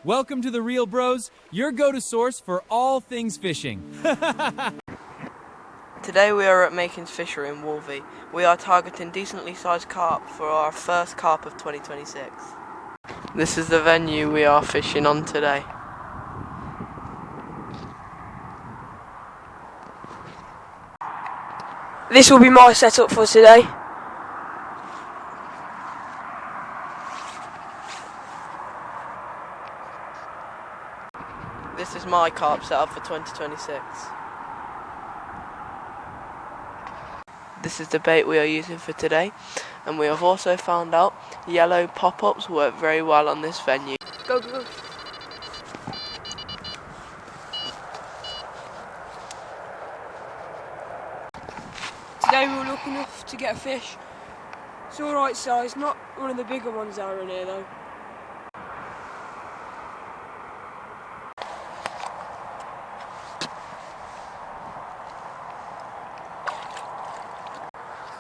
Welcome to the Real Bros, your go-to source for all things fishing. Today we are at Makins fishery in Wolvie. We are targeting decently sized carp for our first carp of 2026. This is the venue we are fishing on today. This will be my setup for today. This is my carp setup for 2026. This is the bait we are using for today, and we have also found out yellow pop-ups work very well on this venue. Go, go, go. Today we were lucky enough to get a fish. It's alright size, not one of the bigger ones that are in here though.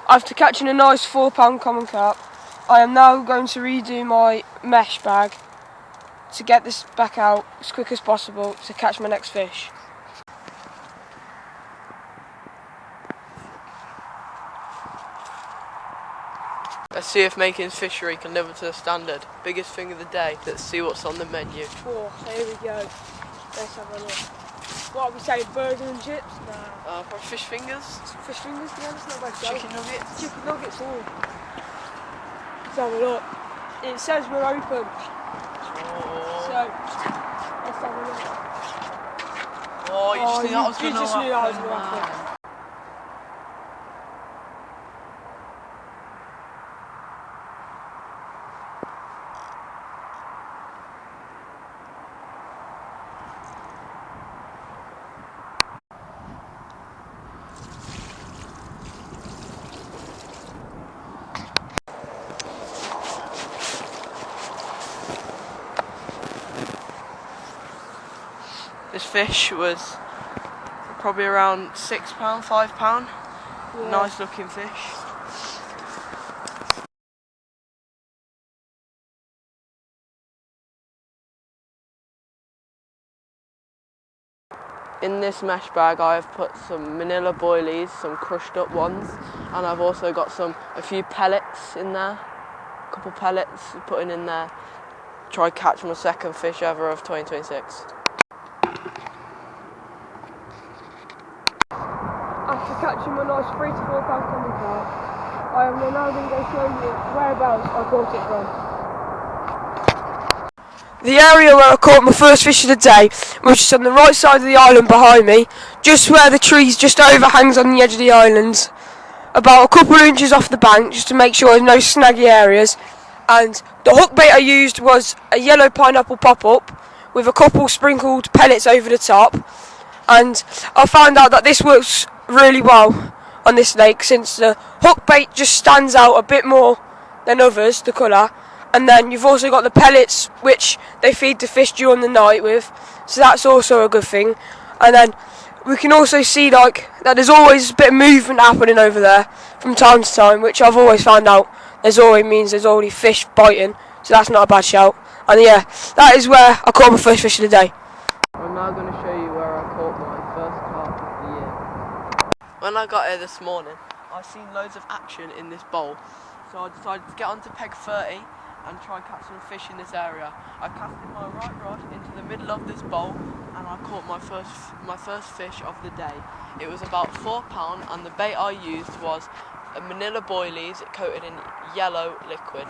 After catching a nice £4 common carp, I am now going to redo my mesh bag to get this back out as quick as possible to catch my next fish. Let's see if Makins fishery can live up to the standard. Biggest thing of the day. Let's see what's on the menu. Oh, here we go. Let's have a look. What are we saying, burger and chips? Nah. Probably fish fingers. Fish fingers, yeah, that's not bad. Chicken nuggets. Chicken nuggets, oh. Let's have a look. It says we're open. Oh. So, let's have a look. Oh, you just knew that was going to happen. This fish was probably around £6, £5. Yeah. Nice looking fish. In this mesh bag I have put some manila boilies, some crushed up ones, and I've also got a few pellets in there. A couple pellets putting in there. Try catch my second fish ever of 2026. After catching my nice £3 to £4 common carp, I am now going to go show you whereabouts I caught it from. The area where I caught my first fish of the day was just on the right side of the island behind me, just where the trees just overhangs on the edge of the island, about a couple of inches off the bank just to make sure there's no snaggy areas. And the hook bait I used was a yellow pineapple pop-up with a couple sprinkled pellets over the top, and I found out that this works really well on this lake since the hook bait just stands out a bit more than others, the colour, and then you've also got the pellets which they feed the fish during the night with, so that's also a good thing. And then we can also see like that there's always a bit of movement happening over there from time to time, which I've always found out there's already fish biting, so that's not a bad shout. And yeah, that is where I caught my first fish of the day. I'm now going to show you where I caught my first carp of the year. When I got here this morning, I seen loads of action in this bowl, so I decided to get onto peg 30 and try and catch some fish in this area. I casted my right rod into the middle of this bowl and I caught my first fish of the day. It was about £4 and the bait I used was a manila boilies coated in yellow liquid.